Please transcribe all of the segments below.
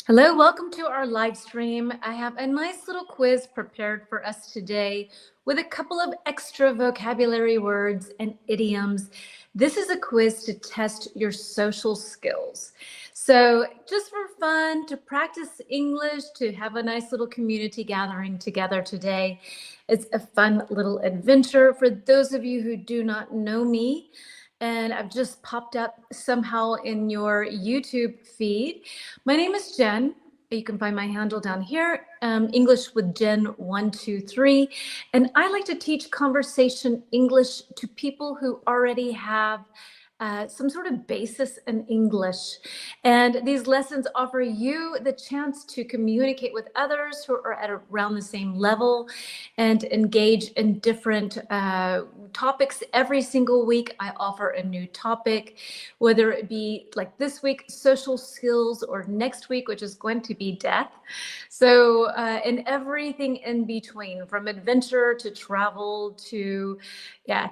Hello, welcome to our live stream. I have a nice little quiz prepared for us today with a couple of extra vocabulary words and idioms. This is a quiz to test your social skills. So, just for fun, to practice English, to have a nice little community gathering together today. It's a fun little adventure. For those of you who do not know me, and I've just popped up somehow in your YouTube feed. My name is Jen. You can find my handle down here, English with Jen 123. And I like to teach conversation English to people who already have some sort of basis in English. And these lessons offer you the chance to communicate with others who are at around the same level and engage in different topics. Every single week, I offer a new topic, whether it be like this week, social skills, or next week, which is going to be death. So, and everything in between, from adventure to travel to,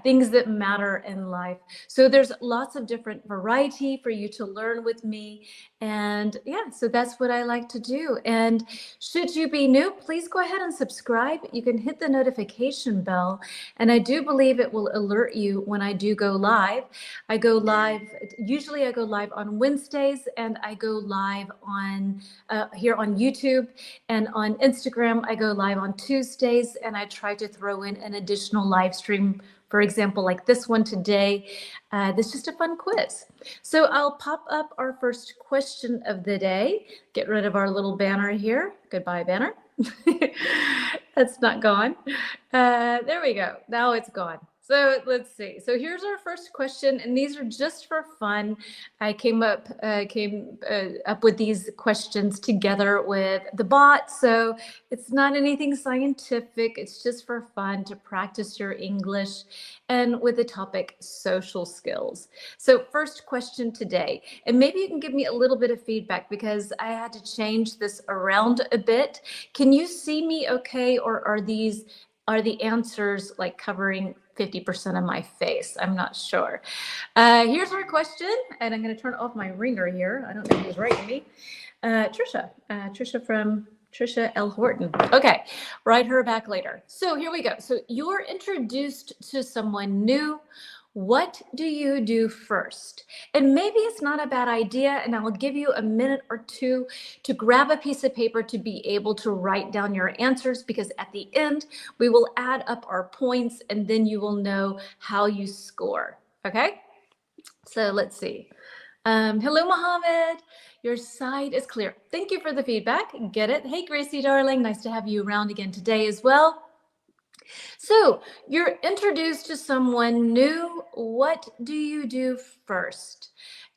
things that matter in life. So there's lots of different variety for you to learn with me. And so that's what I like to do. And should you be new, please go ahead and subscribe. You can hit the notification bell. And I do believe it will alert you when I do go live. Usually I go live on Wednesdays, and I go live on here on YouTube, and on Instagram, I go live on Tuesdays, and I try to throw in an additional live stream. For example, like this one today, this is just a fun quiz. So I'll pop up our first question of the day. Get rid of our little banner here. Goodbye, banner. That's not gone. There we go. Now it's gone. So let's see. So here's our first question, and these are just for fun. I came up with these questions together with the bot, so it's not anything scientific. It's just for fun to practice your English, and with the topic social skills. So first question today, and maybe you can give me a little bit of feedback because I had to change this around a bit. Can you see me okay, or are the answers like covering 50% of my face? I'm not sure. Here's our question, and I'm going to turn off my ringer here. I don't know who's writing me. Trisha from Trisha L. Horton. Okay, write her back later. So here we go. So you're introduced to someone new. What do you do first? And maybe it's not a bad idea, and I will give you a minute or two to grab a piece of paper to be able to write down your answers, because at the end, we will add up our points, and then you will know how you score, okay? So let's see. Hello, Mohammed. Your side is clear. Thank you for the feedback. Get it? Hey, Gracie, darling. Nice to have you around again today as well. So you're introduced to someone new. What do you do first?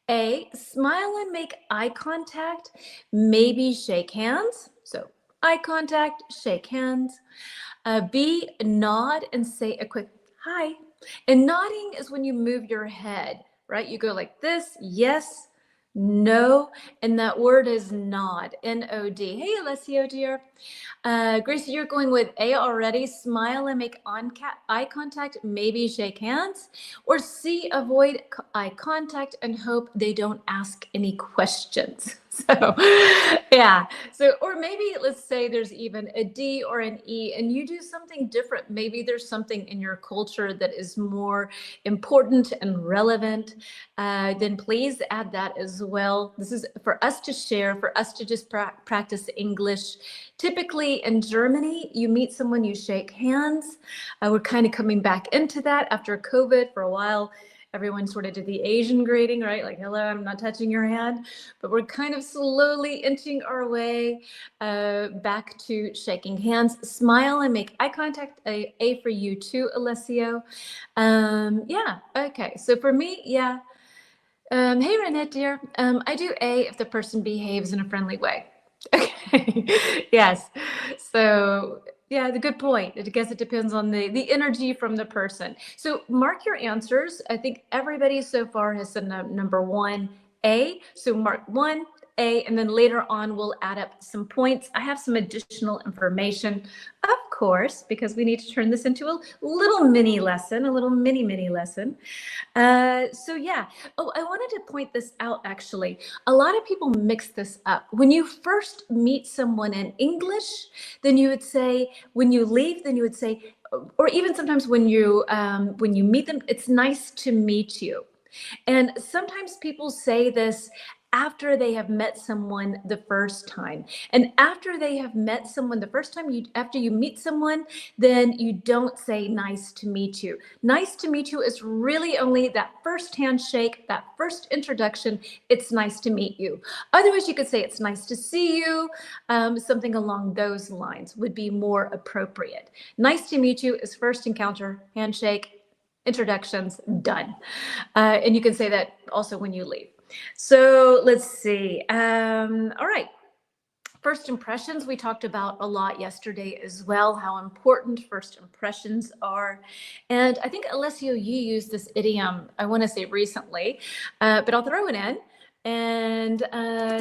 A, smile and make eye contact, maybe shake hands. So eye contact, shake hands. B, nod and say a quick hi. And nodding is when you move your head, right? You go like this, yes, no, and that word is nod, N-O-D. Hey, Alessio, dear. Gracie, you're going with A already. Smile and make eye contact, maybe shake hands. Or C, avoid eye contact and hope they don't ask any questions. So, yeah. So, or maybe let's say there's even a D or an E and you do something different. Maybe there's something in your culture that is more important and relevant. Then please add that as well. This is for us to share, for us to just practice English. Typically in Germany, you meet someone, you shake hands. We're kind of coming back into that after COVID for a while. Everyone sort of did the Asian greeting, right? Like, hello, I'm not touching your hand. But we're kind of slowly inching our way back to shaking hands. Smile and make eye contact. A for you too, Alessio. Okay. So for me, hey, Renette, dear. I do A if the person behaves in a friendly way. Okay. Yes. So yeah, the good point. I guess it depends on the energy from the person. So mark your answers. I think everybody so far has said number one, A. So mark 1, A, and then later on we'll add up some points. I have some additional information, of course, because we need to turn this into a little mini lesson, a little mini lesson. So yeah. Oh, I wanted to point this out actually. A lot of people mix this up. When you first meet someone in English, then you would say, when you leave, then you would say, or even sometimes when you meet them, it's nice to meet you. And sometimes people say this after they have met someone the first time. And after they have met someone the first time, after you meet someone, then you don't say nice to meet you. Nice to meet you is really only that first handshake, that first introduction. It's nice to meet you. Otherwise, you could say it's nice to see you. Something along those lines would be more appropriate. Nice to meet you is first encounter, handshake, introductions, done. And you can say that also when you leave. So let's see. All right. First impressions, we talked about a lot yesterday as well, how important first impressions are. And I think, Alessio, you used this idiom, I want to say recently, but I'll throw it in. And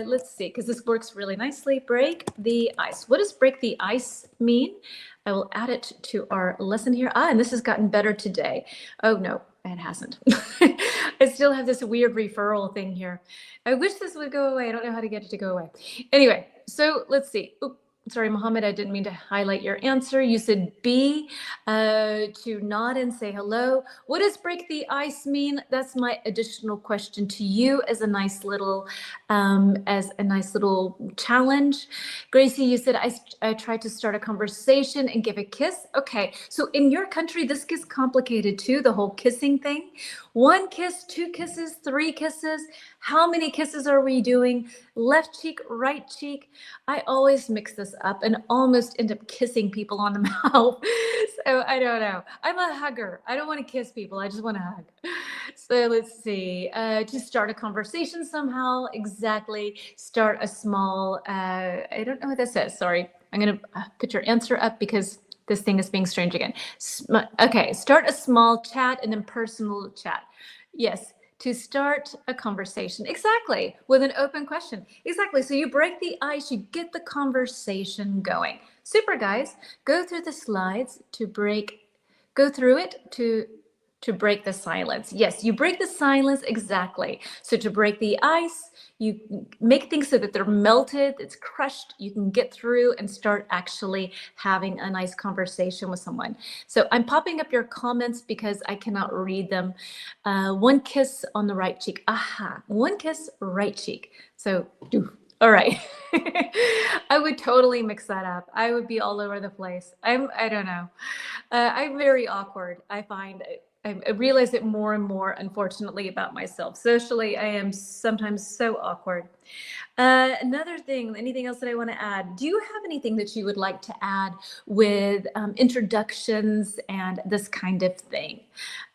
let's see, because this works really nicely. Break the ice. What does break the ice mean? I will add it to our lesson here. And this has gotten better today. Oh, no, it hasn't. I still have this weird referral thing here. I wish this would go away. I don't know how to get it to go away. Anyway, so let's see. Oops. Sorry, Mohammed, I didn't mean to highlight your answer. You said B, to nod and say hello. What does break the ice mean? That's my additional question to you as a nice little challenge. Gracie, you said I tried to start a conversation and give a kiss. Okay, so in your country, this gets complicated too, the whole kissing thing. 1 kiss, 2 kisses, 3 kisses. How many kisses are we doing? Left cheek, right cheek. I always mix this up and almost end up kissing people on the mouth. So I don't know. I'm a hugger. I don't want to kiss people. I just want to hug. So let's see. To start a conversation somehow, exactly. Start a small, I don't know what that says. Sorry. I'm going to put your answer up because this thing is being strange again. Okay, start a small chat and then personal chat. Yes, to start a conversation. Exactly, with an open question. Exactly, so you break the ice, you get the conversation going. Super, guys. Go through the slides go through it to break the silence. Yes, you break the silence, exactly. So to break the ice, you make things so that they're melted, it's crushed, you can get through and start actually having a nice conversation with someone. So I'm popping up your comments because I cannot read them. 1 kiss on the right cheek. Aha, 1 kiss, right cheek. So, all right. I would totally mix that up. I would be all over the place. I don't know. I'm very awkward. I find it. I realize it more and more, unfortunately, about myself. Socially, I am sometimes so awkward. Another thing, anything else that I want to add? Do you have anything that you would like to add with introductions and this kind of thing?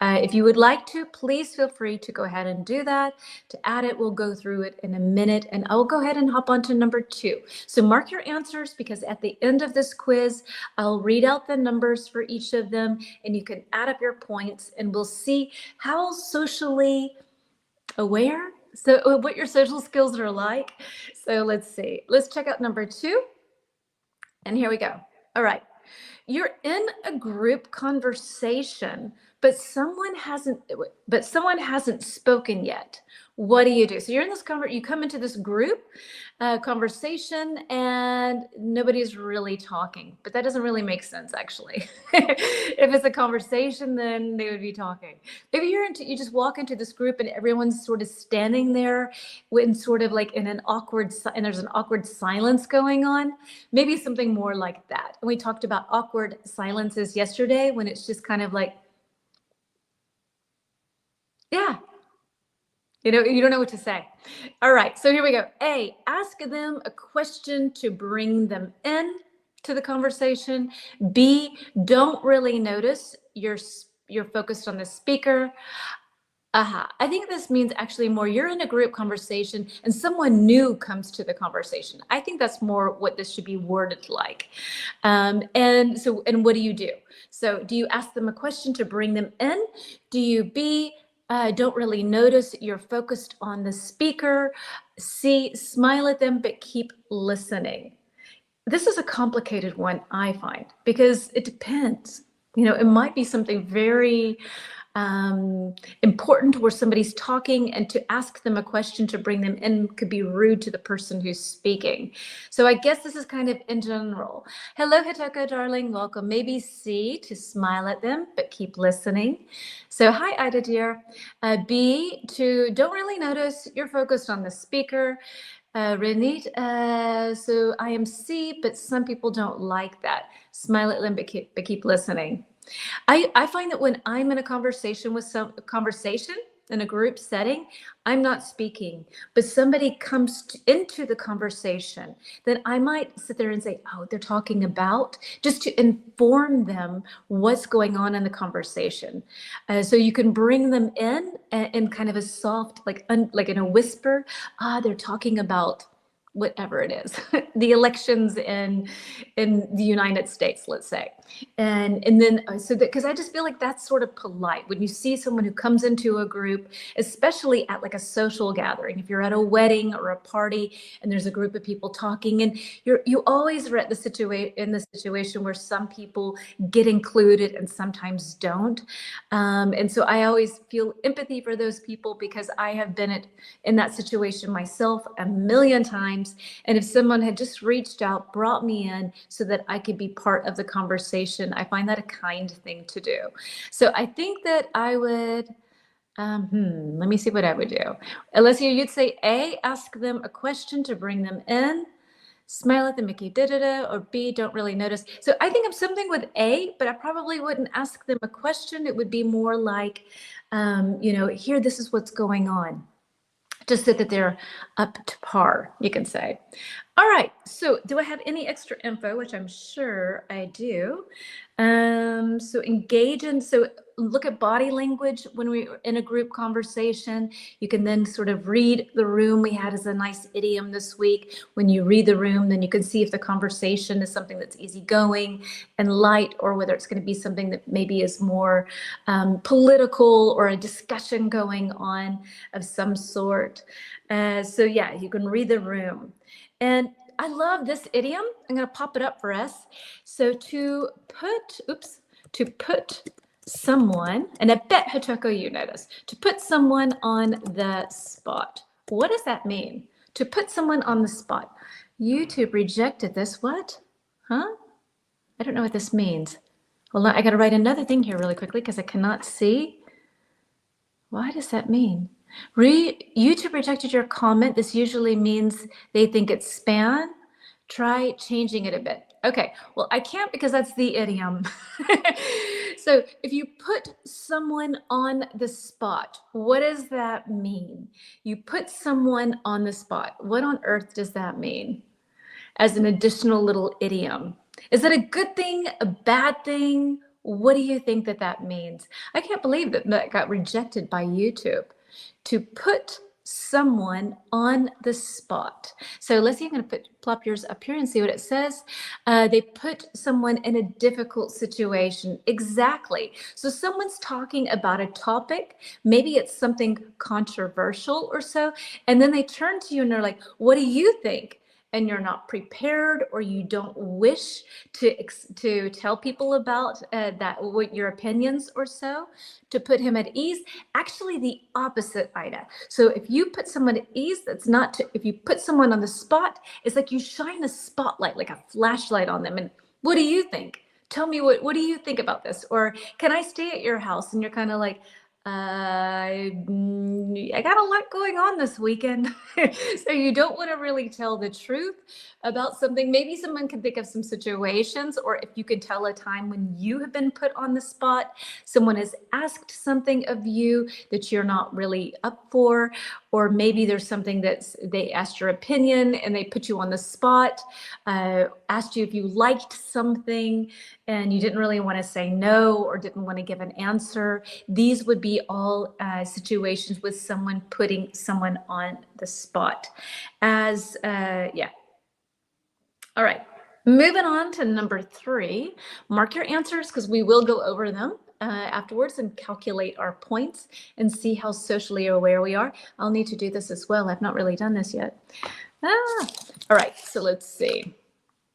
If you would like to, please feel free to go ahead and do that. To add it, we'll go through it in a minute, and I'll go ahead and hop on to number 2. So mark your answers, because at the end of this quiz, I'll read out the numbers for each of them, and you can add up your points, and we'll see how socially aware, so what your social skills are like. So let's see. Let's check out number 2. And here we go. All right. You're in a group conversation, but someone hasn't spoken yet. What do you do? So you're in this you come into this group conversation and nobody's really talking, but that doesn't really make sense, actually. If it's a conversation, then they would be talking. Maybe you just walk into this group and everyone's sort of standing there in sort of like in an awkward, and there's an awkward silence going on. Maybe something more like that. And we talked about awkward silences yesterday, when it's just kind of like, yeah, you don't know what to say. All right, so here we go. A, ask them a question to bring them in to the conversation. B, don't really notice. You're focused on the speaker. Aha. I think this means actually more you're in a group conversation and someone new comes to the conversation. I think that's more what this should be worded like. And what do you do? So do you ask them a question to bring them in? Do you B, Don't really notice. You're focused on the speaker. C, smile at them, but keep listening. This is a complicated one, I find, because it depends. It might be something very important where somebody's talking, and to ask them a question to bring them in could be rude to the person who's speaking. So I guess this is kind of in general. Hello, Hitoko, darling, welcome. Maybe C, to smile at them, but keep listening. So hi, Ida, dear. B, to don't really notice, you're focused on the speaker. Renit, so I am C, but some people don't like that. Smile at them, but keep listening. I find that when I'm in a conversation in a group setting, I'm not speaking, but somebody comes into the conversation, then I might sit there and say, oh, they're talking about, just to inform them what's going on in the conversation. So you can bring them in kind of a soft, like in a whisper, they're talking about whatever it is, the elections in the United States, let's say. And then so that, because I just feel like that's sort of polite when you see someone who comes into a group, especially at like a social gathering. If you're at a wedding or a party and there's a group of people talking, and you always are at the situation where some people get included and sometimes don't. And so I always feel empathy for those people, because I have been in that situation myself a million times. And if someone had just reached out, brought me in so that I could be part of the conversation, I find that a kind thing to do. So I think that I would, let me see what I would do. Alessia, you'd say A, ask them a question to bring them in. Smile at them, Mickey, or B, don't really notice. So I think I'm something with A, but I probably wouldn't ask them a question. It would be more like, here, this is what's going on. Just so that they're up to par, you can say. All right, so do I have any extra info, which I'm sure I do. So engage in, so look at body language when we're in a group conversation. You can then sort of read the room. We had as a nice idiom this week. When you read the room, then you can see if the conversation is something that's easygoing and light, or whether it's going to be something that maybe is more political, or a discussion going on of some sort. So yeah, you can read the room. And I love this idiom. I'm going to pop it up for us. So to put someone, and I bet Hitoko, you know this, to put someone on the spot. What does that mean? To put someone on the spot. YouTube rejected this. What? Huh? I don't know what this means. Well, I got to write another thing here really quickly because I cannot see. Why does that mean? YouTube rejected your comment. This usually means they think it's spam. Try changing it a bit. Okay, well, I can't because that's the idiom. So if you put someone on the spot, what does that mean? You put someone on the spot. What on earth does that mean? As an additional little idiom. Is it a good thing, a bad thing? What do you think that means? I can't believe that got rejected by YouTube. To put someone on the spot. So let's see, I'm going to plop yours up here and see what it says. They put someone in a difficult situation. Exactly. So someone's talking about a topic, maybe it's something controversial or so, and then they turn to you and they're like, what do you think? And you're not prepared, or you don't wish to tell people about what your opinions or so, to put him at ease. Actually, the opposite, Ida. So if you put someone at ease, if you put someone on the spot, it's like you shine a spotlight, like a flashlight on them. And what do you think? Tell me, what do you think about this? Or can I stay at your house? And you're kind of like, I got a lot going on this weekend. So you don't want to really tell the truth about something. Maybe someone can think of some situations, or if you can tell a time when you have been put on the spot, someone has asked something of you that you're not really up for, or maybe there's something they asked your opinion and they put you on the spot, asked you if you liked something and you didn't really want to say no, or didn't want to give an answer. These would be all situations with someone putting someone on the spot. Yeah. All right, moving on to number 3. Mark your answers because we will go over them. afterwards and calculate our points and see how socially aware we are. I'll need to do this as well. I've not really done this yet. All right, so let's see.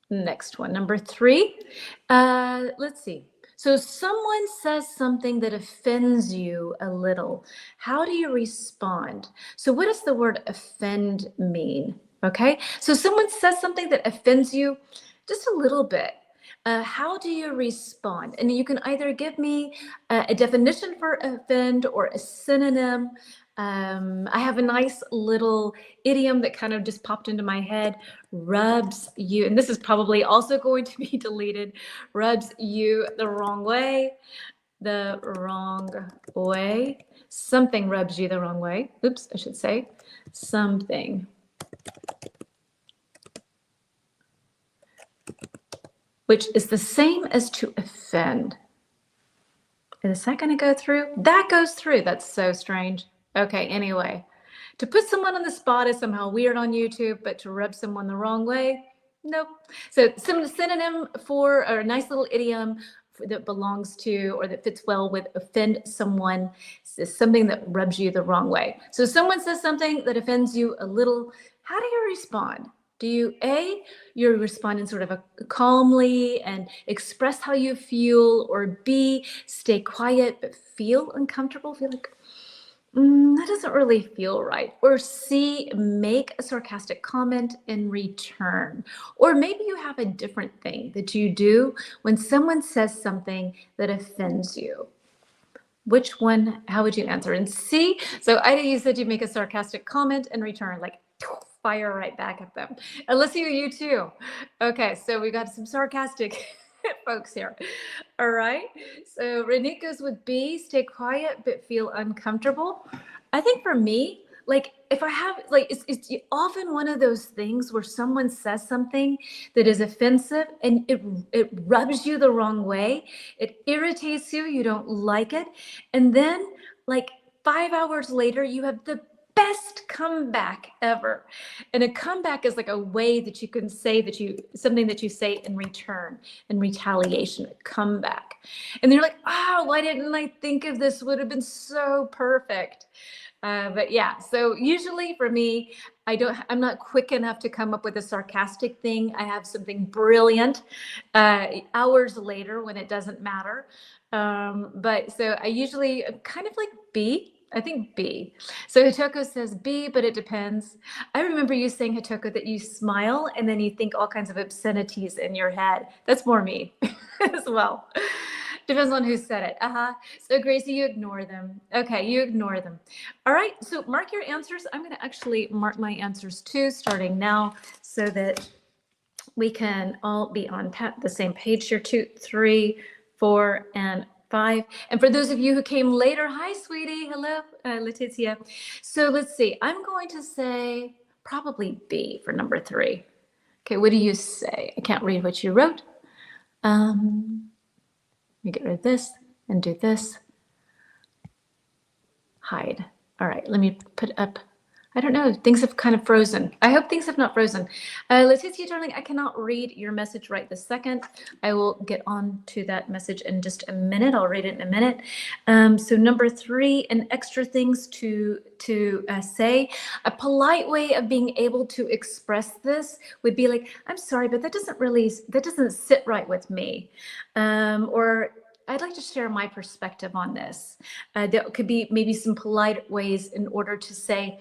Next one, number 3. Let's see. So someone says something that offends you a little. How do you respond? So what does the word offend mean? Okay, so someone says something that offends you just a little bit. How do you respond? And you can either give me a definition for offend or a synonym. I have a nice little idiom that kind of just popped into my head. Rubs you, and this is probably also going to be deleted, rubs you the wrong way. The wrong way. Something rubs you the wrong way. Oops, I should say something. Which is the same as to offend. Is that going to go through? That goes through. That's so strange. Okay, anyway. To put someone on the spot is somehow weird on YouTube, but to rub someone the wrong way, nope. So some synonym for, or a nice little idiom that belongs to or that fits well with offend someone is something that rubs you the wrong way. So someone says something that offends you a little, how do you respond? Do you, you respond in sort of a calmly and express how you feel, or B, stay quiet but feel uncomfortable, feel like, that doesn't really feel right, or C, make a sarcastic comment in return, or maybe you have a different thing that you do when someone says something that offends you. Which one, how would you answer? And C, so Ida, you said you make a sarcastic comment in return, like fire right back at them. Alyssa, you too. Okay, so we got some sarcastic folks here. All right, so Renee goes with B, stay quiet but feel uncomfortable. I think for me, like if I have, like it's often one of those things where someone says something that is offensive and it rubs you the wrong way, it irritates you, you don't like it, and then like 5 hours later you have the best comeback ever. And a comeback is like a way that you can say that something that you say in return, in retaliation, a comeback. And they're like, oh, why didn't I think of this? Would have been so perfect. But yeah, so usually for me, I'm not quick enough to come up with a sarcastic thing. I have something brilliant hours later when it doesn't matter. But so I usually kind of like B. I think B. So Hitoko says B, but it depends. I remember you saying, Hitoko, that you smile and then you think all kinds of obscenities in your head. That's more me as well. Depends on who said it. So Gracie, you ignore them. Okay, you ignore them. All right, so mark your answers. I'm going to actually mark my answers too, starting now, so that we can all be on the same page here. 2, 3, 4, and 5. And for those of you who came later, hi, sweetie. Hello, Letizia. So let's see. I'm going to say probably B for number 3. Okay, what do you say? I can't read what you wrote. Let me get rid of this and do this. Hide. All right, let me put up. I don't know. Things have kind of frozen. I hope things have not frozen. Letitia, darling, I cannot read your message right this second. I will get on to that message in just a minute. I'll read it in a minute. So number 3, and extra things to say. A polite way of being able to express this would be like, I'm sorry, but that doesn't sit right with me. Or I'd like to share my perspective on this. There could be maybe some polite ways in order to say,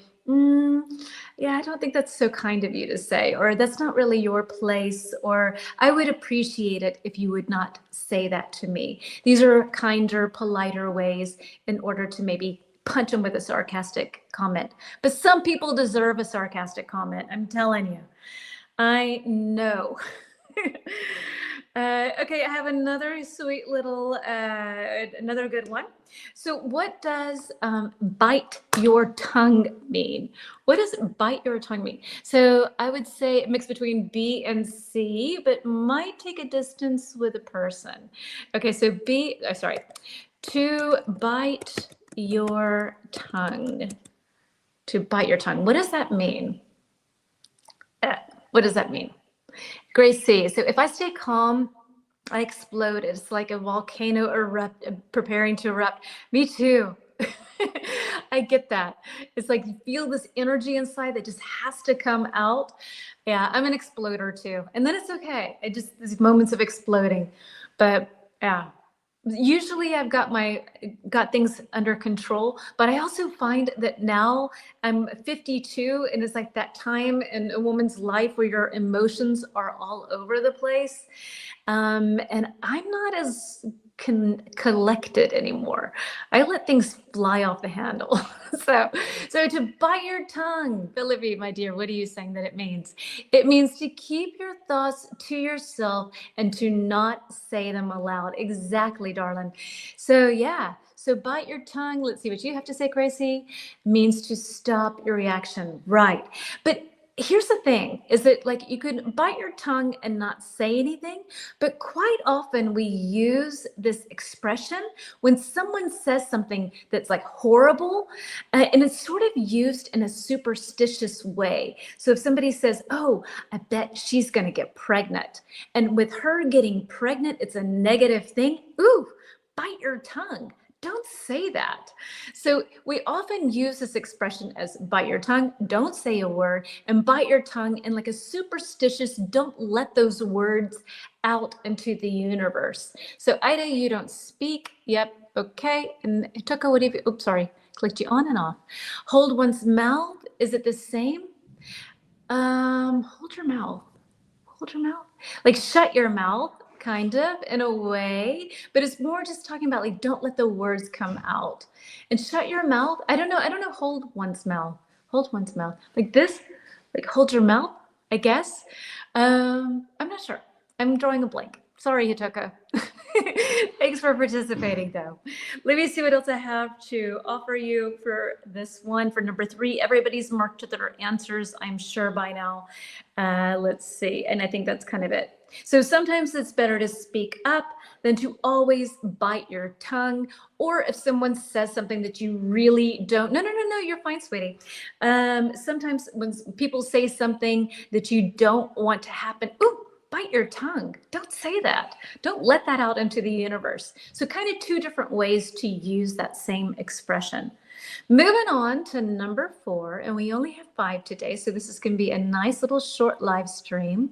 yeah, I don't think that's so kind of you to say, or that's not really your place, or I would appreciate it if you would not say that to me. These are kinder, politer ways in order to maybe punch them with a sarcastic comment. But some people deserve a sarcastic comment, I'm telling you. I know. Okay, I have another sweet little, another good one. So what does bite your tongue mean? What does bite your tongue mean? So I would say a mix between B and C, but might take a distance with a person. Okay, so B, sorry, to bite your tongue. To bite your tongue. What does that mean? What does that mean? Grace C. So if I stay calm, I explode. It's like a volcano preparing to erupt. Me too. I get that. It's like you feel this energy inside that just has to come out. Yeah, I'm an exploder too. And then it's okay. I just, these moments of exploding. But yeah, usually I've got things under control, but I also find that now I'm 52 and it's like that time in a woman's life where your emotions are all over the place. And I'm not as collected anymore. I let things fly off the handle. so, so to bite your tongue, Philippi, my dear, what are you saying that it means? It means to keep your thoughts to yourself and to not say them aloud. Exactly, darling. So yeah. So bite your tongue. Let's see what you have to say, Gracie. Means to stop your reaction. Right. But here's the thing is that like you could bite your tongue and not say anything, but quite often we use this expression when someone says something that's like horrible, and it's sort of used in a superstitious way. So if somebody says, oh, I bet she's going to get pregnant, and with her getting pregnant it's a negative thing, ooh, bite your tongue. Don't say that. So we often use this expression as bite your tongue, don't say a word, and bite your tongue in like a superstitious, don't let those words out into the universe. So Ida, you don't speak. Yep. Okay. And Tuka, what have you, oops, sorry, clicked you on and off. Hold one's mouth. Is it the same? Hold your mouth. Hold your mouth. Like shut your mouth, kind of, in a way, but it's more just talking about like don't let the words come out. And shut your mouth, I don't know, hold one's mouth. Hold one's mouth. Like this, like hold your mouth, I guess. I'm not sure. I'm drawing a blank. Sorry, Hitoka. Thanks for participating, though. Let me see what else I have to offer you for this one. For number 3, everybody's marked their answers, I'm sure, by now. Let's see. And I think that's kind of it. So sometimes it's better to speak up than to always bite your tongue. Or if someone says something that you really don't, no, you're fine, sweetie. Sometimes when people say something that you don't want to happen, ooh, bite your tongue. Don't say that. Don't let that out into the universe. So kind of 2 different ways to use that same expression. Moving on to number 4, and we only have 5 today, so this is going to be a nice little short live stream.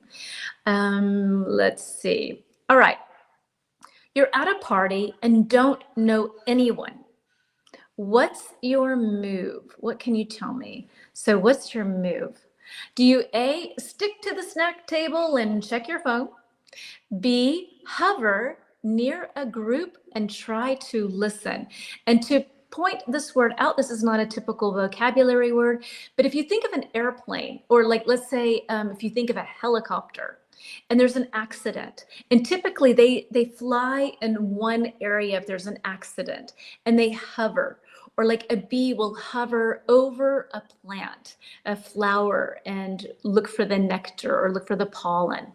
Let's see. All right. You're at a party and don't know anyone. What's your move? What can you tell me? So what's your move? Do you A, stick to the snack table and check your phone? B, hover near a group and try to listen. And to point this word out, this is not a typical vocabulary word, but if you think of an airplane, or like, let's say, if you think of a helicopter, and there's an accident, and typically they fly in one area if there's an accident, and they hover. Or like a bee will hover over a plant, a flower, and look for the nectar or look for the pollen.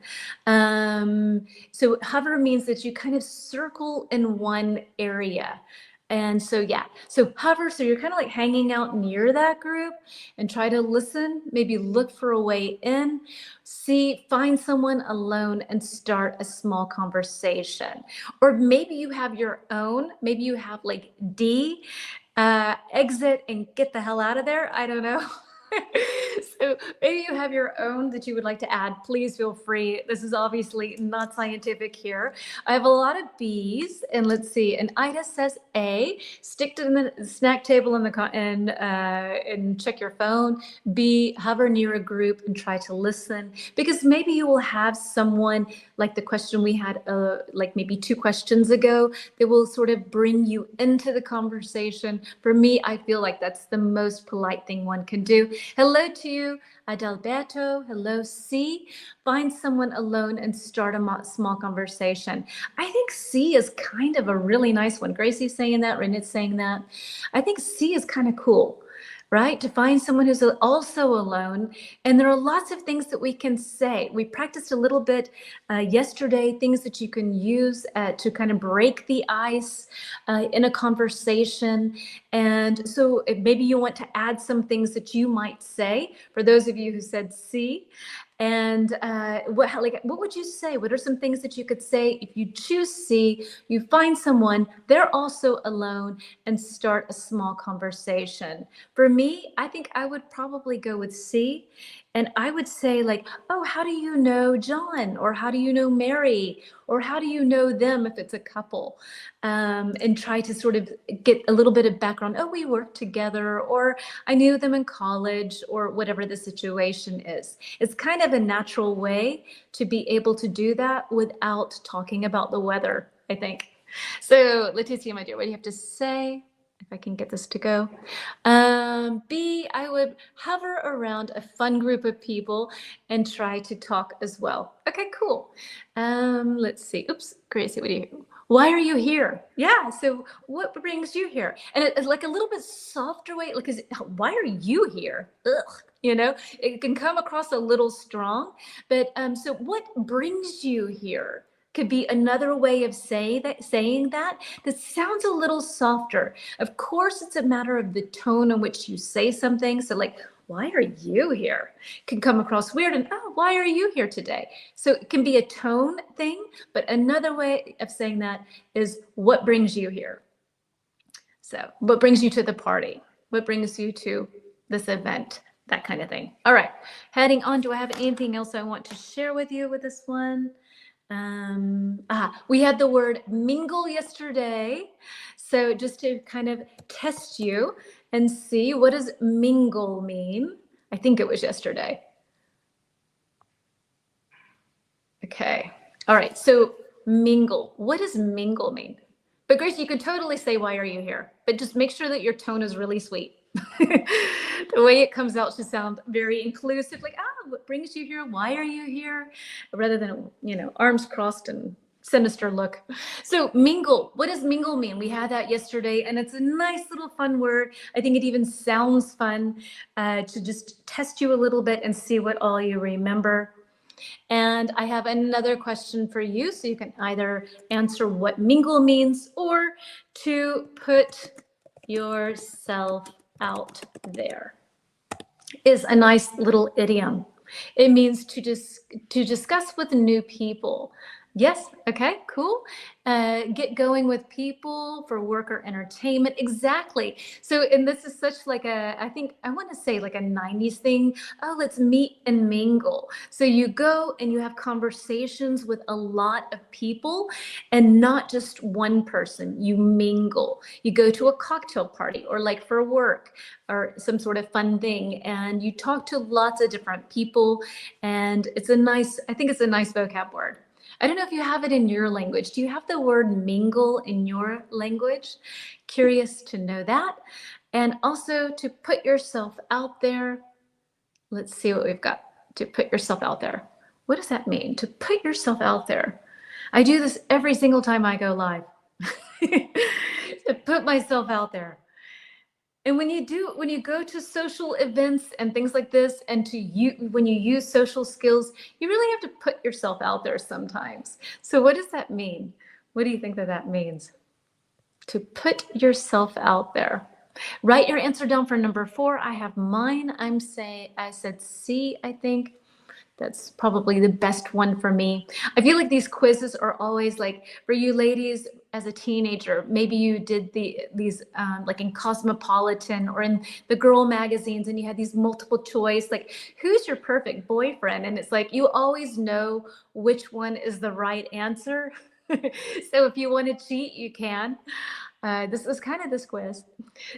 So hover means that you kind of circle in one area. And so, yeah, so hover, so you're kind of like hanging out near that group and try to listen, maybe look for a way in, find someone alone and start a small conversation. Or maybe you have your own, maybe you have like D, exit and get the hell out of there. I don't know. So maybe you have your own that you would like to add. Please feel free. This is obviously not scientific here. I have a lot of B's, and let's see. And Ida says A, stick to the snack table and check your phone. B, hover near a group and try to listen, because maybe you will have someone like the question we had, like maybe 2 questions ago, that will sort of bring you into the conversation. For me, I feel like that's the most polite thing one can do. Hello to you, Adalberto. Hello, C. Find someone alone and start a small conversation. I think C is kind of a really nice one. Gracie's saying that, Renit's saying that. I think C is kind of cool, right? To find someone who's also alone. And there are lots of things that we can say. We practiced a little bit yesterday, things that you can use to kind of break the ice in a conversation. And so maybe you want to add some things that you might say for those of you who said see. And what would you say? What are some things that you could say if you choose C, you find someone, they're also alone, and start a small conversation? For me, I think I would probably go with C. And I would say, like, oh, how do you know John? Or how do you know Mary? Or how do you know them if it's a couple? And try to sort of get a little bit of background. Oh, we worked together, or I knew them in college, or whatever the situation is. It's kind of a natural way to be able to do that without talking about the weather, I think. So, Leticia, my dear, what do you have to say? If I can get this to go. B, I would hover around a fun group of people and try to talk as well. Okay, cool. Let's see. Oops, Gracie, what do you? Why are you here? Yeah, so what brings you here? And it's like a little bit softer way, because why are you here? Ugh, it can come across a little strong, but so what brings you here could be another way of saying that sounds a little softer. Of course, it's a matter of the tone in which you say something. So like, why are you here? Can come across weird, and oh, why are you here today? So it can be a tone thing, but another way of saying that is what brings you here? So what brings you to the party? What brings you to this event? That kind of thing. All right, heading on. Do I have anything else I want to share with you with this one? We had the word mingle yesterday. So just to kind of test you and see, what does mingle mean? I think it was yesterday. Okay. All right. So mingle. What does mingle mean? But Grace, you could totally say, why are you here? But just make sure that your tone is really sweet. The way it comes out should sound very inclusive, like, what brings you here? Why are you here? Rather than, arms crossed and sinister look. So mingle, what does mingle mean? We had that yesterday, and it's a nice little fun word. I think it even sounds fun to just test you a little bit and see what all you remember. And I have another question for you, so you can either answer what mingle means or to put yourself out there. Is a nice little idiom. It means to discuss with new people. Yes. Okay, cool. Get going with people for work or entertainment. Exactly. So, and this is such like I think I want to say like a 90s thing. Oh, let's meet and mingle. So you go and you have conversations with a lot of people and not just one person. You mingle. You go to a cocktail party or like for work or some sort of fun thing, and you talk to lots of different people, and I think it's a nice vocab word. I don't know if you have it in your language. Do you have the word mingle in your language? Curious to know that. And also to put yourself out there. Let's see what we've got. To put yourself out there. What does that mean? To put yourself out there. I do this every single time I go live. To put myself out there. And when you go to social events and things like this, and when you use social skills, you really have to put yourself out there sometimes. So what does that mean? What do you think that means? To put yourself out there. Write your answer down for number 4. I have mine. I said C, I think. That's probably the best one for me. I feel like these quizzes are always like, for you ladies as a teenager, maybe you did these like in Cosmopolitan or in the girl magazines, and you had these multiple choice, like, who's your perfect boyfriend? And it's like, you always know which one is the right answer. So if you want to cheat, you can. This is kind of this quiz.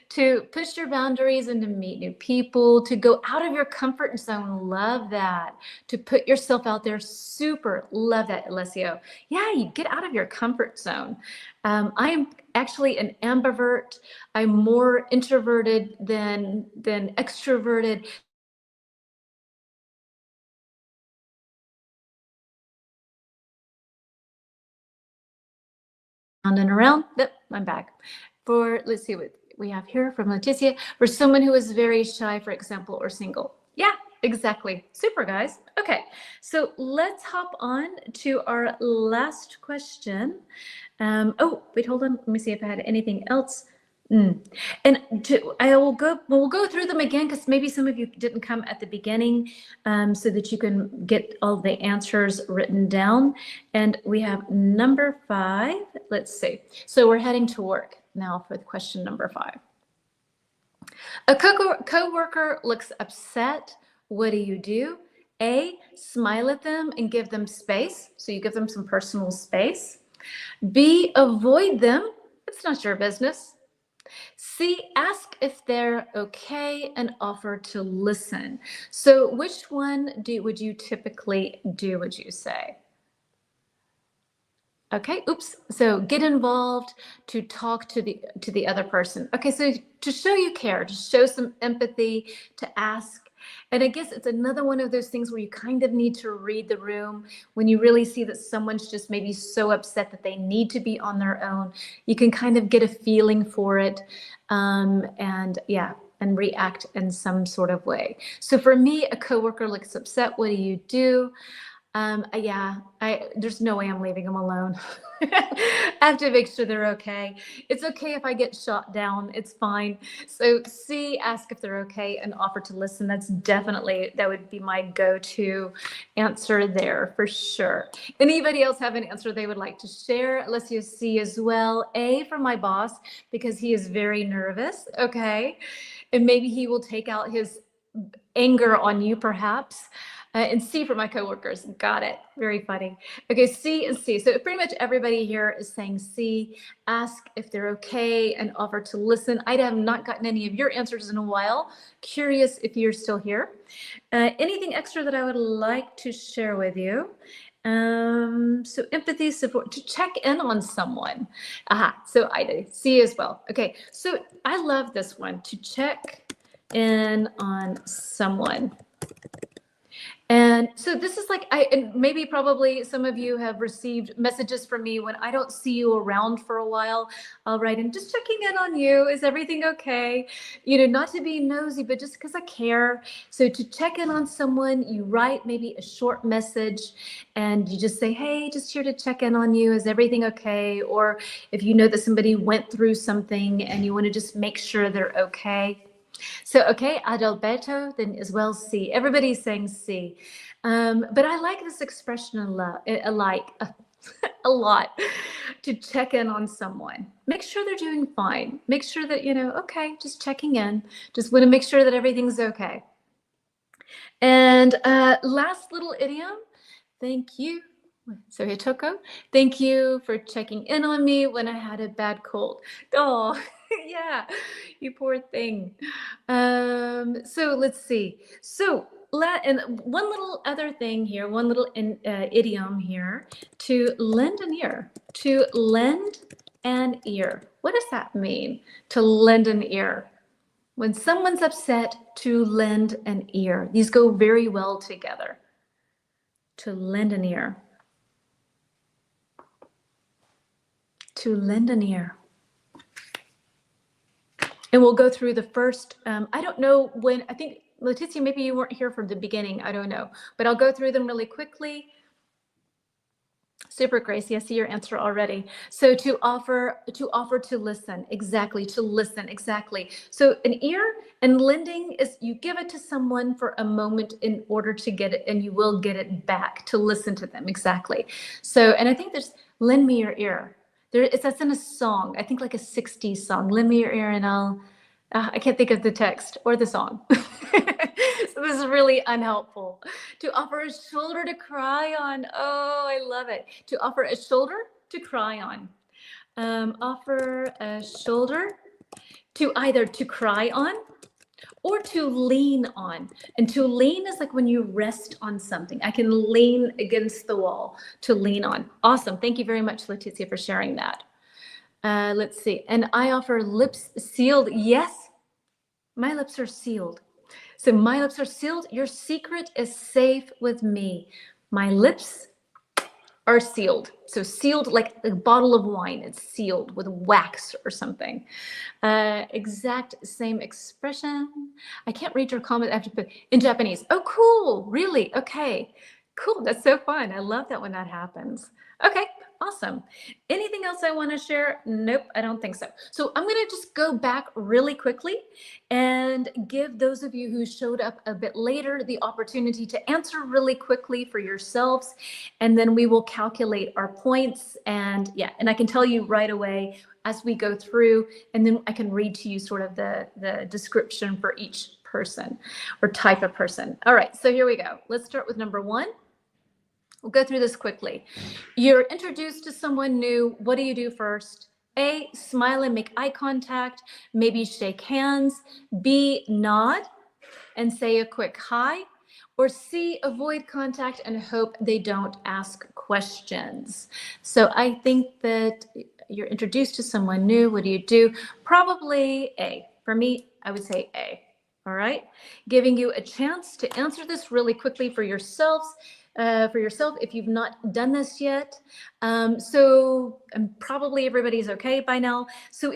To push your boundaries and to meet new people, to go out of your comfort zone. Love that. To put yourself out there. Super love that, Alessio. Yeah, you get out of your comfort zone. I am actually an ambivert. I'm more introverted than extroverted. And around. Yep, I'm back. Let's see what we have here from Leticia. For someone who is very shy, for example, or single. Yeah, exactly. Super, guys. Okay, so let's hop on to our last question. Oh, wait, hold on. Let me see if I had anything else. Mm. And we'll go through them again because maybe some of you didn't come at the beginning, so that you can get all the answers written down. And we have number 5. Let's see. So we're heading to work now for question number 5. A coworker looks upset. What do you do? A, smile at them and give them space. So you give them some personal space. B, avoid them. It's not your business. C, ask if they're okay and offer to listen. So which one would you typically do, would you say? Okay, oops. So get involved, to talk to the other person. Okay, so to show you care, to show some empathy, to ask. And I guess it's another one of those things where you kind of need to read the room. When you really see that someone's just maybe so upset that they need to be on their own, you can kind of get a feeling for it, and react in some sort of way. So for me, a coworker looks upset. What do you do? There's no way I'm leaving them alone. I have to make sure they're okay. It's okay if I get shot down. It's fine. So C, ask if they're okay and offer to listen. That would be my go-to answer there for sure. Anybody else have an answer they would like to share? Let's use C as well. A for my boss, because he is very nervous. Okay. And maybe he will take out his anger on you perhaps. And C for my coworkers. Got it. Very funny. Okay, C and C. So pretty much everybody here is saying C. Ask if they're okay and offer to listen. I have not gotten any of your answers in a while. Curious if you're still here. Anything extra that I would like to share with you? So empathy, support, to check in on someone. So I do. C as well. Okay, so I love this one, to check in on someone. And so this is like, and maybe probably some of you have received messages from me when I don't see you around for a while. I'll write in, just checking in on you. Is everything okay? Not to be nosy, but just because I care. So to check in on someone, you write maybe a short message and you just say, hey, just here to check in on you. Is everything okay? Or if you know that somebody went through something and you want to just make sure they're okay. So, okay, Adalberto, then as well C. Everybody's saying C. But I like this expression a lot, a lot, to check in on someone. Make sure they're doing fine. Make sure that, okay, just checking in. Just want to make sure that everything's okay. And last little idiom, thank you. So Hitoko, thank you for checking in on me when I had a bad cold. Oh, yeah, you poor thing. So let's see. So and one little other thing here, one little idiom here, to lend an ear. To lend an ear. What does that mean? To lend an ear. When someone's upset, to lend an ear. These go very well together. To lend an ear. To lend an ear. And we'll go through the first, I don't know when, I think, Leticia, maybe you weren't here from the beginning, I don't know, but I'll go through them really quickly. Super, Gracie, I see your answer already. So to offer to listen, exactly, to listen, exactly. So an ear and lending is you give it to someone for a moment in order to get it, and you will get it back, to listen to them, exactly. So, and I think there's lend me your ear. That's in a song, I think like a 60s song, lend me your ear and I can't think of the text or the song. So this is really unhelpful. To offer a shoulder to cry on. Oh, I love it. To offer a shoulder to cry on. Offer a shoulder to either to cry on or to lean on. And to lean is like when you rest on something. I can lean against the wall, to lean on. Awesome. Thank you very much, Leticia, for sharing that. Let's see. And I offer lips sealed. Yes, my lips are sealed. So my lips are sealed. Your secret is safe with me. My lips are sealed. So sealed like a bottle of wine. It's sealed with wax or something. Exact same expression. I can't read your comment. I have to put in Japanese. Oh, cool. Really? Okay. Cool. That's so fun. I love that when that happens. Okay. awesome. Anything else I want to share? Nope, I don't think so. So I'm going to just go back really quickly and give those of you who showed up a bit later the opportunity to answer really quickly for yourselves. And then we will calculate our points. And yeah, and I can tell you right away as we go through, and then I can read to you sort of the description for each person or type of person. All right, so here we go. Let's start with number 1. We'll go through this quickly. You're introduced to someone new. What do you do first? A, smile and make eye contact, maybe shake hands. B, nod and say a quick hi. Or C, avoid contact and hope they don't ask questions. So I think that you're introduced to someone new. What do you do? Probably A. For me, I would say A. All right. Giving you a chance to answer this really quickly for yourselves. For yourself, if you've not done this yet. So probably everybody's okay by now. So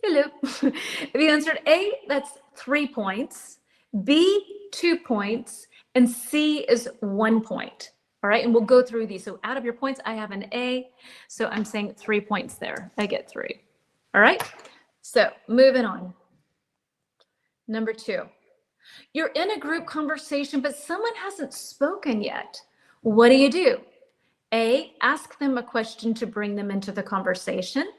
hello. If you answered A, that's 3 points. B, 2 points. And C is 1 point. All right, and we'll go through these. So out of your points, I have an A. So I'm saying 3 points there. I get 3. All right, so moving on. Number 2. You're in a group conversation, but someone hasn't spoken yet. What do you do? A, ask them a question to bring them into the conversation.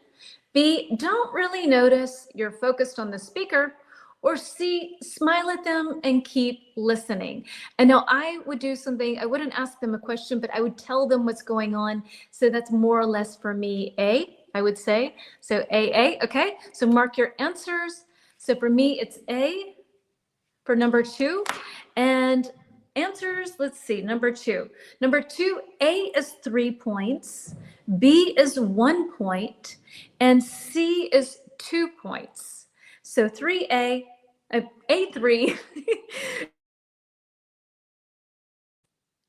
B, don't really notice, you're focused on the speaker. Or C, smile at them and keep listening. And now I would do something, I wouldn't ask them a question, but I would tell them what's going on. So that's more or less for me, A, I would say. So A, okay? So mark your answers. So for me, it's A. For number 2, and answers, let's see, number 2. Number 2, A is 3 points, B is 1 point, and C is 2 points. So 3A, A3,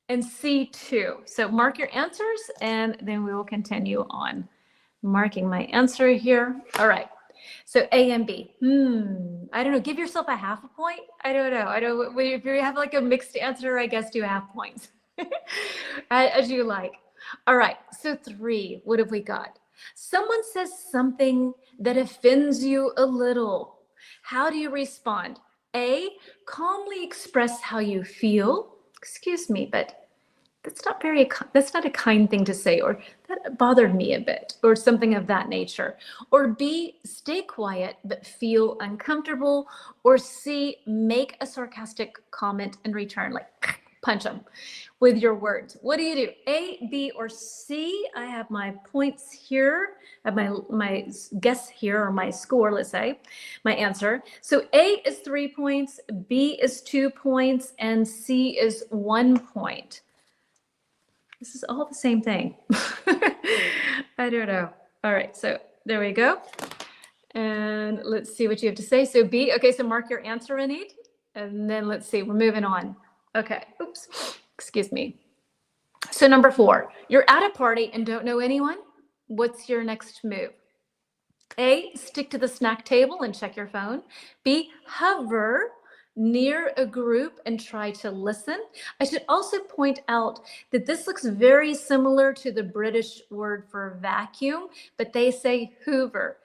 and C2. So mark your answers, and then we will continue on marking my answer here. All right. So A and B. I don't know. Give yourself a half a point. I don't know. If you have like a mixed answer, I guess do half points as you like. All right. So 3. What have we got? Someone says something that offends you a little. How do you respond? A, calmly express how you feel. Excuse me, but that's not a kind thing to say, or that bothered me a bit, or something of that nature. Or B, stay quiet but feel uncomfortable. Or C, make a sarcastic comment in return, like punch them with your words. What do you do? A, B, or C? I have my points here. I have my guess here, or my score, let's say, my answer. So A is 3 points, B is 2 points, and C is 1 point. This is all the same thing. I don't know. All right, so there we go. And let's see what you have to say. So B, okay, so mark your answer, Anit. And then let's see, we're moving on. Okay, oops, excuse me. So number 4, you're at a party and don't know anyone. What's your next move? A, stick to the snack table and check your phone. B, hover near a group and try to listen. I should also point out that this looks very similar to the British word for vacuum, but they say hoover.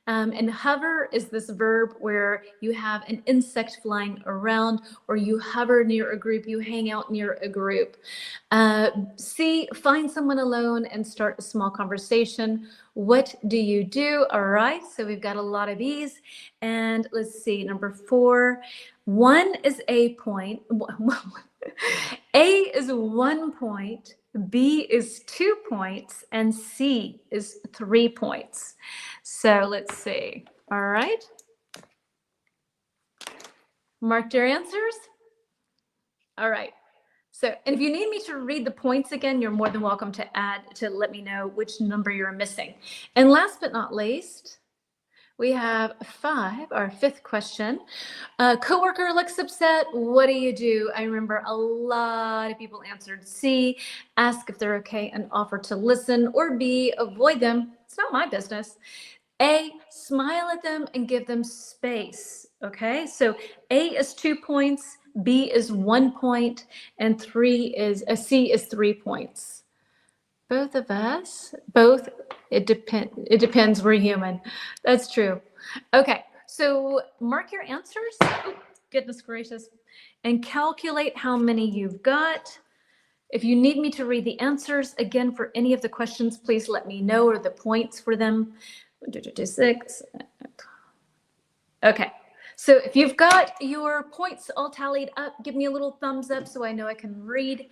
And hover is this verb where you have an insect flying around, or you hover near a group, you hang out near a group. C, find someone alone and start a small conversation. What do you do? All right, so we've got a lot of these. And let's see, number 4, 1 is a point. A is 1 point, B is 2 points, and C is 3 points. So let's see. All right. Marked your answers? All right. So, and if you need me to read the points again, you're more than welcome to let me know which number you're missing. And last but not least, we have 5, our 5th question. Coworker looks upset. What do you do? I remember a lot of people answered C, ask if they're okay and offer to listen, or B, avoid them. It's not my business. A, smile at them and give them space. Okay, so A is 2 points, B is 1 point, and C is 3 points. Both of us, both, it depends, we're human. That's true. Okay, so mark your answers. Oh, goodness gracious. And calculate how many you've got. If you need me to read the answers again for any of the questions, please let me know, or the points for them. 1, 2, 3, 4, 6. Okay, so if you've got your points all tallied up, give me a little thumbs up so I know I can read.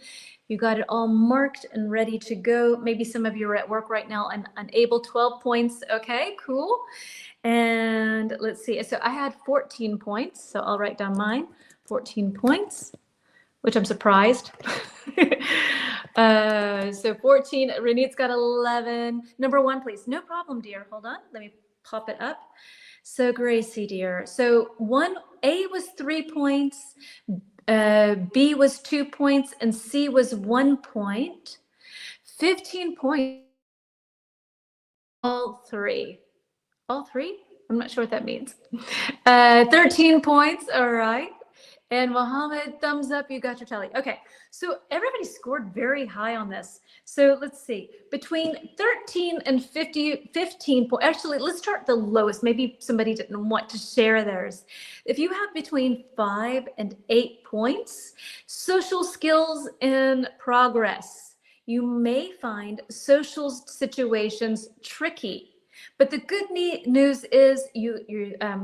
You got it all marked and ready to go. Maybe some of you are at work right now and unable. 12 points. Okay, cool. And let's see. So I had 14 points, so I'll write down mine. 14 points, which I'm surprised. So 14. Renit's got 11. Number 1, please. No problem, dear. Hold on. Let me pop it up. So Gracie, dear. So A was 3 points, B was 2 points, and C was 1 point. 15 points. All three. All three? I'm not sure what that means. 13 points. All right. And Mohammed, thumbs up, you got your tally. Okay, so everybody scored very high on this. So let's see, between 13 and 15 points, actually, let's start the lowest. Maybe somebody didn't want to share theirs. If you have between 5 and 8 points, social skills in progress. You may find social situations tricky. But the good news is your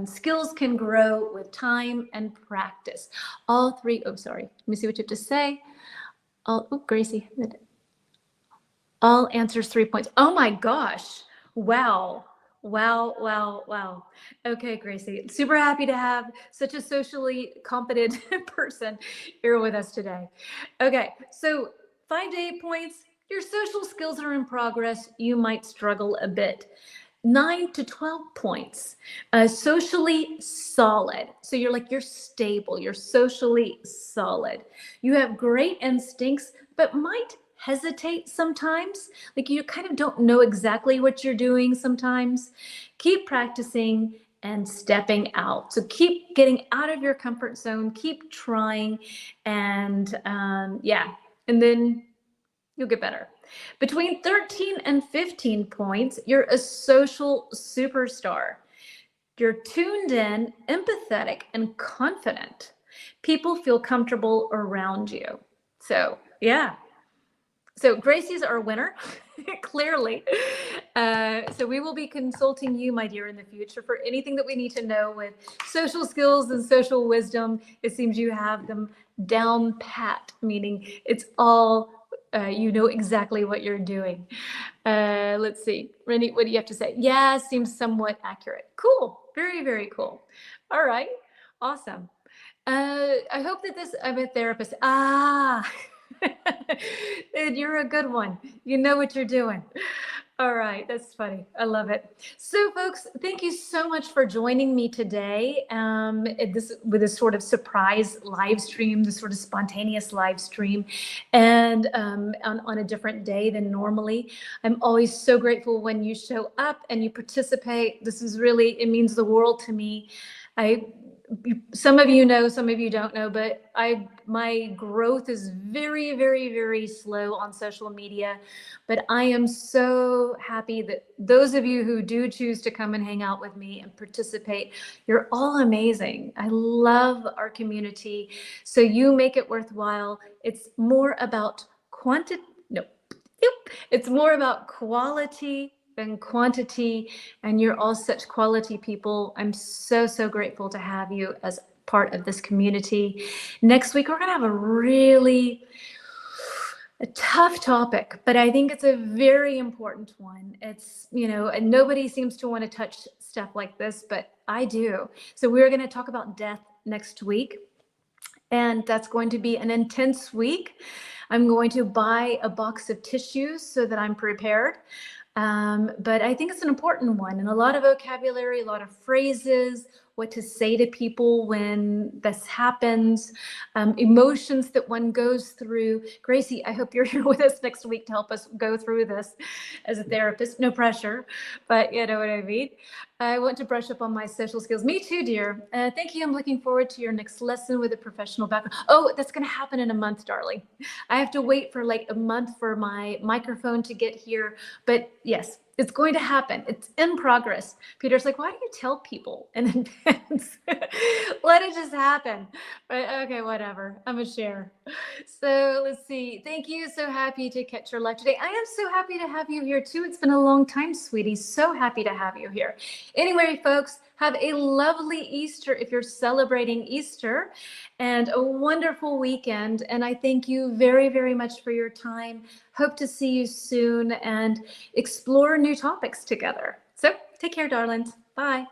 skills can grow with time and practice. All three, oh, sorry. Let me see what you have to say. Gracie. All answers 3 points. Oh my gosh. Wow. Wow, wow, wow. Okay, Gracie. Super happy to have such a socially competent person here with us today. Okay, so 5 to 8 points. Your social skills are in progress. You might struggle a bit. 9 to 12 points, socially solid. So you're stable, you're socially solid. You have great instincts, but might hesitate sometimes. Like you kind of don't know exactly what you're doing sometimes. Keep practicing and stepping out. So keep getting out of your comfort zone, keep trying, and yeah, and then you'll get better. Between 13 and 15 points, you're a social superstar. You're tuned in, empathetic, and confident. People feel comfortable around you. So, yeah. So Gracie's our winner, clearly. So we will be consulting you, my dear, in the future for anything that we need to know with social skills and social wisdom. It seems you have them down pat, meaning it's all you know exactly what you're doing. Let's see. Rennie, what do you have to say? Yeah, seems somewhat accurate. Cool. Very, very cool. All right. Awesome. I hope that I'm a therapist. Dude, you're a good one. You know what you're doing. All right, that's funny. I love it. So, folks, thank you so much for joining me today. With this sort of surprise live stream, this sort of spontaneous live stream, and on a different day than normally. I'm always so grateful when you show up and you participate. This is really, it means the world to me. Some of you know, some of you don't know, but my growth is very, very, very slow on social media. But I am so happy that those of you who do choose to come and hang out with me and participate, you're all amazing. I love our community. So you make it worthwhile. It's more about it's more about quality than quantity, and you're all such quality people. I'm so, so grateful to have you as part of this community. Next week, we're going to have a tough topic, but I think it's a very important one. It's, and nobody seems to want to touch stuff like this, but I do. So we're going to talk about death next week, and that's going to be an intense week. I'm going to buy a box of tissues so that I'm prepared. But I think it's an important one, and a lot of vocabulary, a lot of phrases what to say to people when this happens, emotions that one goes through. Gracie, I hope you're here with us next week to help us go through this as a therapist. No pressure, but you know what I mean. I want to brush up on my social skills. Me too, dear. Thank you. I'm looking forward to your next lesson with a professional background. Oh, that's going to happen in a month, darling. I have to wait for like a month for my microphone to get here. But yes, it's going to happen. It's in progress. Peter's like, why do you tell people in advance? Let it just happen. But okay, whatever. I'm a share. So let's see. Thank you. So happy to catch your live today. I am so happy to have you here too. It's been a long time, sweetie. So happy to have you here. Anyway, folks, have a lovely Easter if you're celebrating Easter, and a wonderful weekend. And I thank you very, very much for your time. Hope to see you soon and explore new topics together. So take care, darlings. Bye.